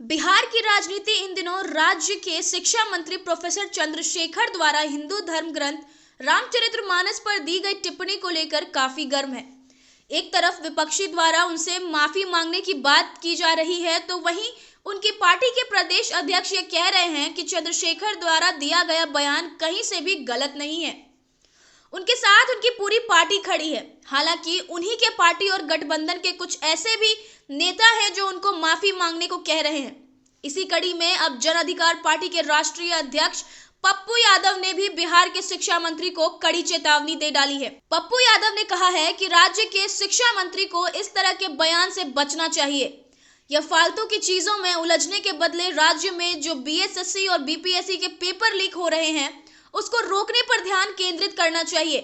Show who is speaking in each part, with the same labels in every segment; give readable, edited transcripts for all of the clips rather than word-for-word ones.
Speaker 1: बिहार की राजनीति इन दिनों राज्य के शिक्षा मंत्री प्रोफेसर चंद्रशेखर द्वारा हिंदू धर्म ग्रंथ रामचरितमानस पर दी गई टिप्पणी को लेकर काफी गर्म है। एक तरफ विपक्षी द्वारा उनसे माफी मांगने की बात की जा रही है, तो वहीं उनकी पार्टी के प्रदेश अध्यक्ष ये कह रहे हैं कि चंद्रशेखर द्वारा दिया गया बयान कहीं से भी गलत नहीं है। उनके साथ उनकी पूरी पार्टी खड़ी है। हालांकि उन्हीं के पार्टी और गठबंधन के कुछ ऐसे भी नेता हैं जो उनको माफी मांगने को कह रहे हैं। इसी कड़ी में अब जन अधिकार पार्टी के राष्ट्रीय अध्यक्ष पप्पू यादव ने भी बिहार के शिक्षा मंत्री को कड़ी चेतावनी दे डाली है। पप्पू यादव ने कहा है कि राज्य के शिक्षा मंत्री को इस तरह के बयान से बचना चाहिए। यह फालतू की चीजों में उलझने के बदले राज्य में जो बीएसएससी और बीपीएससी के पेपर लीक हो रहे हैं, उसको रोकने पर ध्यान केंद्रित करना चाहिए।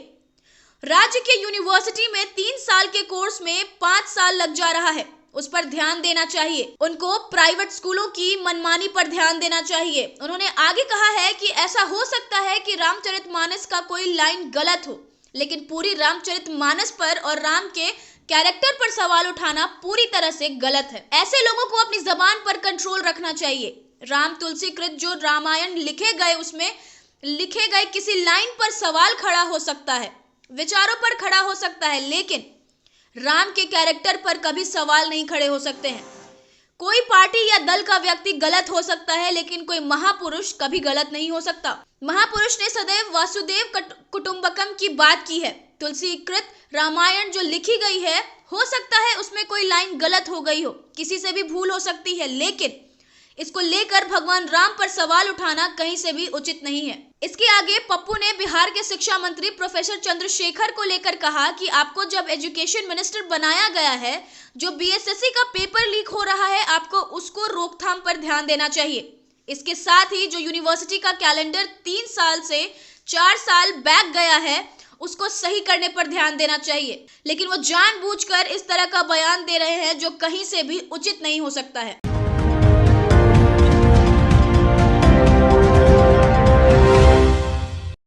Speaker 1: राज्य के यूनिवर्सिटी में 3 साल के कोर्स में 5 साल लग जा रहा है, उस पर ध्यान देना चाहिए। उनको प्राइवेट स्कूलों की मनमानी पर ध्यान देना चाहिए। उन्होंने आगे कहा है कि ऐसा हो सकता है कि रामचरितमानस का कोई लाइन गलत हो, लेकिन पूरी रामचरितमानस पर और राम के कैरेक्टर पर सवाल उठाना पूरी तरह से गलत है। ऐसे लोगों को अपनी जबान पर कंट्रोल रखना चाहिए। राम तुलसीकृत जो रामायण लिखे गए किसी लाइन पर सवाल खड़ा हो सकता है, विचारों पर खड़ा हो सकता है, लेकिन राम के कैरेक्टर पर कभी सवाल नहीं खड़े हो सकते हैं। कोई पार्टी या दल का व्यक्ति गलत हो सकता है, लेकिन कोई महापुरुष कभी गलत नहीं हो सकता। महापुरुष ने सदैव वासुदेव कुटुंबकम की बात की है। तुलसीकृत रामायण जो लिखी गई है, हो सकता है उसमें कोई लाइन गलत हो गई हो, किसी से भी भूल हो सकती है, लेकिन इसको लेकर भगवान राम पर सवाल उठाना कहीं से भी उचित नहीं है। इसके आगे पप्पू ने बिहार के शिक्षा मंत्री प्रोफेसर चंद्रशेखर को लेकर कहा कि आपको जब एजुकेशन मिनिस्टर बनाया गया है, जो बीएसएससी का पेपर लीक हो रहा है, आपको उसको रोकथाम पर ध्यान देना चाहिए। इसके साथ ही जो यूनिवर्सिटी का कैलेंडर 3 साल से 4 साल बैक गया है, उसको सही करने पर ध्यान देना चाहिए। लेकिन वो जानबूझकर इस तरह का बयान दे रहे हैं जो कहीं से भी उचित नहीं हो सकता है।